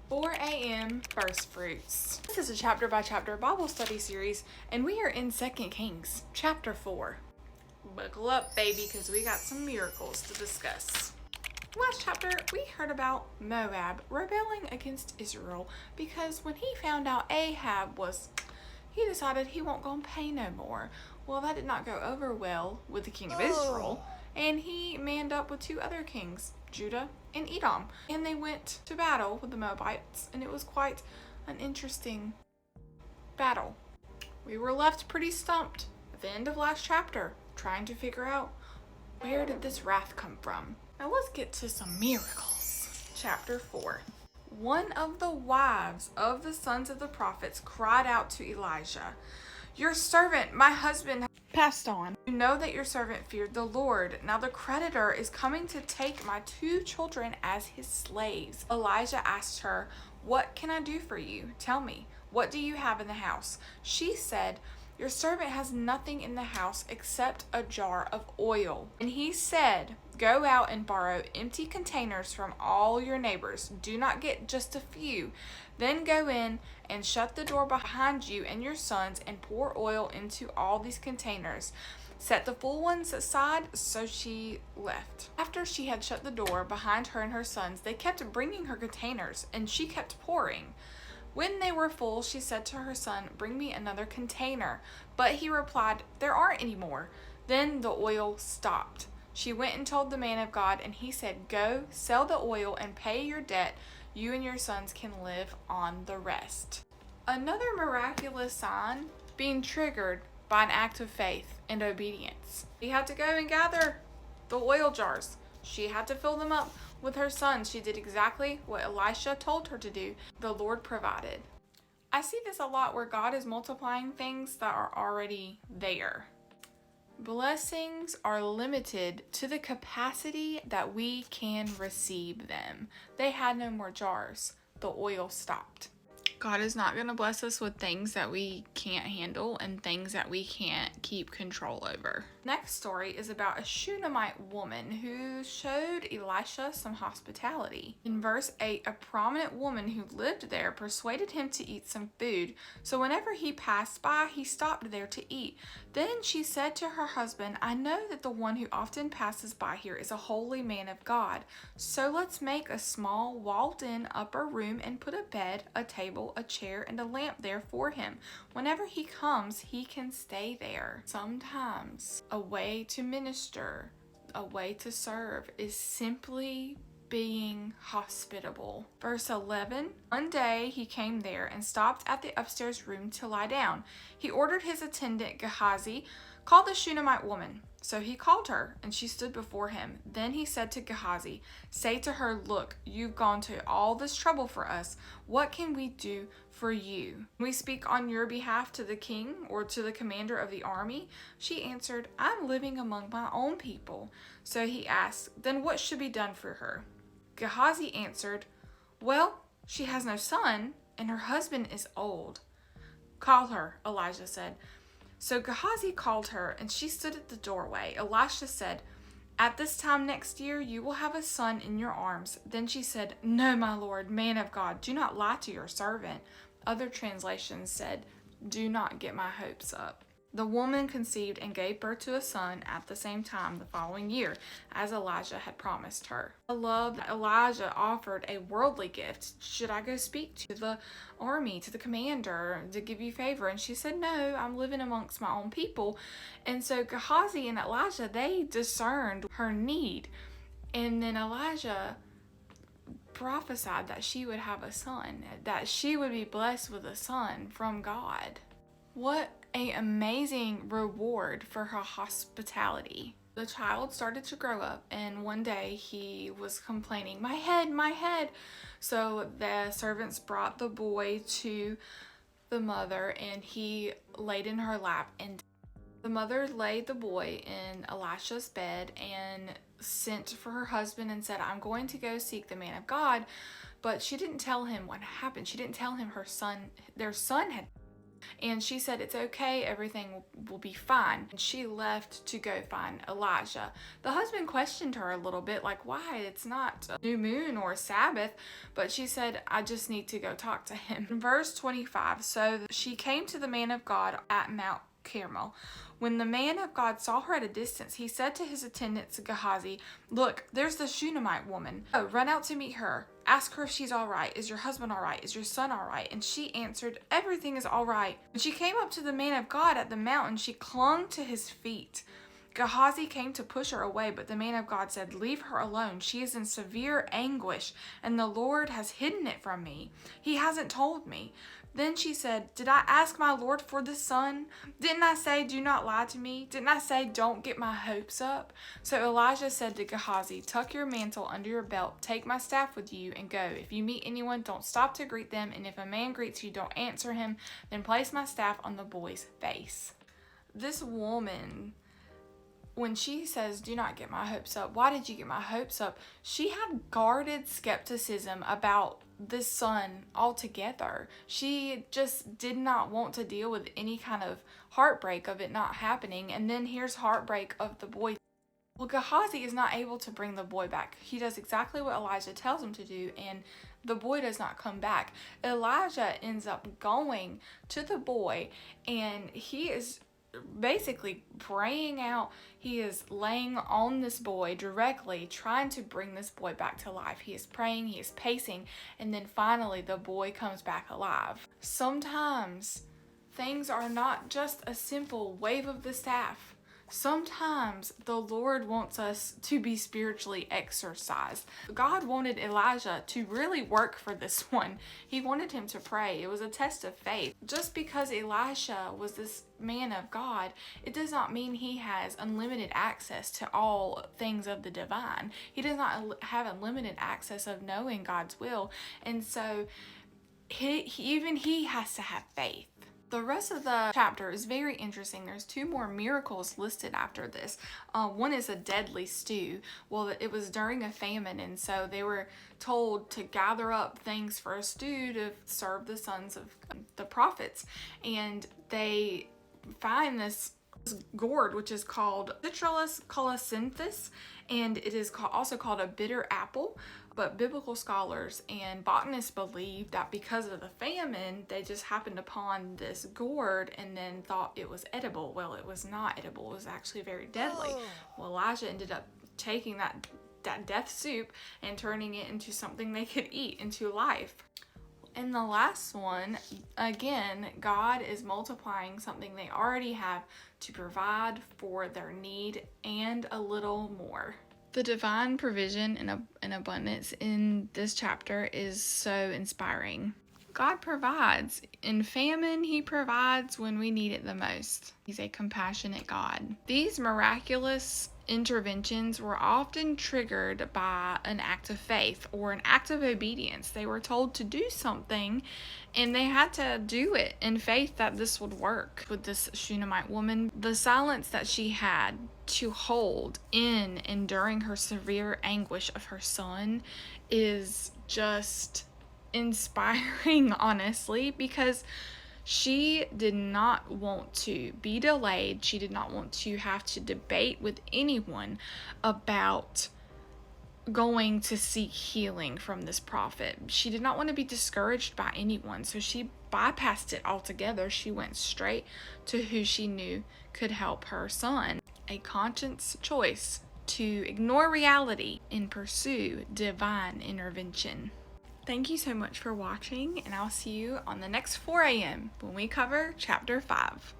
4 a.m. First Fruits. This is a chapter by chapter Bible study series, and we are in 2 Kings, chapter 4. Buckle up, baby, because we got some miracles to discuss. Last chapter, we heard about Moab rebelling against Israel because when he found out Ahab he decided he won't go pay no more. Well, that did not go over well with the king of Israel, and he manned up with two other kings, Judah and Edom, and they went to battle with the Moabites, and it was quite an interesting battle. We were left pretty stumped at the end of last chapter, trying to figure out where did this wrath come from. Now let's get to some miracles. Chapter 4. One of the wives of the sons of the prophets cried out to Elijah, "Your servant, my husband, passed on. You know that your servant feared the Lord. Now the creditor is coming to take my 2 children as his slaves." Elijah asked her, "What can I do for you? Tell me, what do you have in the house?" She said, "Your servant has nothing in the house except a jar of oil." And he said, "Go out and borrow empty containers from all your neighbors. Do not get just a few. Then go in and shut the door behind you and your sons and pour oil into all these containers. Set the full ones aside." So she left. After she had shut the door behind her and her sons, they kept bringing her containers, and she kept pouring. When they were full, she said to her son, "Bring me another container." But he replied, "There aren't any more." Then the oil stopped. She went and told the man of God, and he said, "Go, sell the oil and pay your debt. You and your sons can live on the rest." Another miraculous sign being triggered by an act of faith and obedience. She had to go and gather the oil jars. She had to fill them up with her sons. She did exactly what Elisha told her to do. The Lord provided. I see this a lot where God is multiplying things that are already there. Blessings are limited to the capacity that we can receive them. They had no more jars. The oil stopped. God is not going to bless us with things that we can't handle and things that we can't keep control over. Next story is about a Shunammite woman who showed Elisha some hospitality. In verse 8, a prominent woman who lived there persuaded him to eat some food. So whenever he passed by, he stopped there to eat. Then she said to her husband, "I know that the one who often passes by here is a holy man of God. So let's make a small walled-in upper room and put a bed, a table, a chair, and a lamp there for him. Whenever he comes, he can stay there." Sometimes a way to minister, a way to serve is simply being hospitable. Verse 11, one day he came there and stopped at the upstairs room to lie down. He ordered his attendant Gehazi, "Call the Shunammite woman." So he called her, and she stood before him. Then he said to Gehazi, "Say to her, 'Look, you've gone to all this trouble for us. What can we do for you? Can we speak on your behalf to the king or to the commander of the army?" She answered, "I'm living among my own people." So he asked, "Then what should be done for her?" Gehazi answered, "Well, she has no son, and her husband is old." "Call her," Elijah said. So Gehazi called her, and she stood at the doorway. Elisha said, "At this time next year, you will have a son in your arms." Then she said, "No, my lord, man of God, do not lie to your servant." Other translations said, "Do not get my hopes up." The woman conceived and gave birth to a son at the same time the following year, as Elijah had promised her. I love that Elijah offered a worldly gift. "Should I go speak to the army, to the commander, to give you favor?" And she said, "No, I'm living amongst my own people." And so Gehazi and Elijah, they discerned her need. And then Elijah prophesied that she would have a son, that she would be blessed with a son from God. What an amazing reward for her hospitality. The child started to grow up, and one day he was complaining, "My head, my head." So the servants brought the boy to the mother, and he laid in her lap, and the mother laid the boy in Elisha's bed and sent for her husband and said, "I'm going to go seek the man of God." But she didn't tell him what happened. She didn't tell him their son had And she said, it's okay, everything will be fine. And she left to go find Elijah. The husband questioned her a little bit, like, why? It's not a new moon or a Sabbath. But she said, I just need to go talk to him. In verse 25, so she came to the man of God at Mount Carmel. When the man of God saw her at a distance, he said to his attendants, Gehazi, look, there's the Shunammite woman. Oh, run out to meet her. Ask her if she's all right. Is your husband all right? Is your son all right? And she answered, everything is all right. When she came up to the man of God at the mountain, she clung to his feet. Gehazi came to push her away, but the man of God said, leave her alone. She is in severe anguish, and the Lord has hidden it from me. He hasn't told me. Then she said, did I ask my Lord for the son? Didn't I say, do not lie to me? Didn't I say, don't get my hopes up? So Elijah said to Gehazi, tuck your mantle under your belt, take my staff with you, and go. If you meet anyone, don't stop to greet them, and if a man greets you, don't answer him. Then place my staff on the boy's face. This woman, when she says, do not get my hopes up, why did you get my hopes up? She had guarded skepticism about this son altogether. She just did not want to deal with any kind of heartbreak of it not happening. And then here's heartbreak of the boy. Well, Gehazi is not able to bring the boy back. He does exactly what Elijah tells him to do, and the boy does not come back. Elijah ends up going to the boy, and he is basically praying out. He is laying on this boy directly, trying to bring this boy back to life. He is praying, he is pacing, and then finally the boy comes back alive. Sometimes things are not just a simple wave of the staff. Sometimes the Lord wants us to be spiritually exercised. God wanted Elijah to really work for this one. He wanted him to pray. It was a test of faith. Just because Elisha was this man of God, it does not mean he has unlimited access to all things of the divine. He does not have unlimited access of knowing God's will. And so even he has to have faith. The rest of the chapter is very interesting. There's two more miracles listed after this. One is a deadly stew. Well, it was during a famine, and so they were told to gather up things for a stew to serve the sons of the prophets. And they find this gourd, which is called Citrullus colocynthus, and it is also called a bitter apple. But biblical scholars and botanists believe that because of the famine, they just happened upon this gourd and then thought it was edible. Well, it was not edible. It was actually very deadly. Well, Elijah ended up taking that death soup and turning it into something they could eat, into life. And the last one, again, God is multiplying something they already have to provide for their need and a little more. The divine provision and abundance in this chapter is so inspiring. God provides. In famine, he provides when we need it the most. He's a compassionate God. These miraculous interventions were often triggered by an act of faith or an act of obedience. They were told to do something and they had to do it in faith that this would work. With this Shunammite woman, the silence that she had to hold in and during her severe anguish of her son is just inspiring, honestly, because she did not want to be delayed. She did not want to have to debate with anyone about going to seek healing from this prophet. She did not want to be discouraged by anyone, so she bypassed it altogether. She went straight to who she knew could help her son. A conscious choice to ignore reality and pursue divine intervention. Thank you so much for watching, and I'll see you on the next 4 a.m. when we cover chapter 5.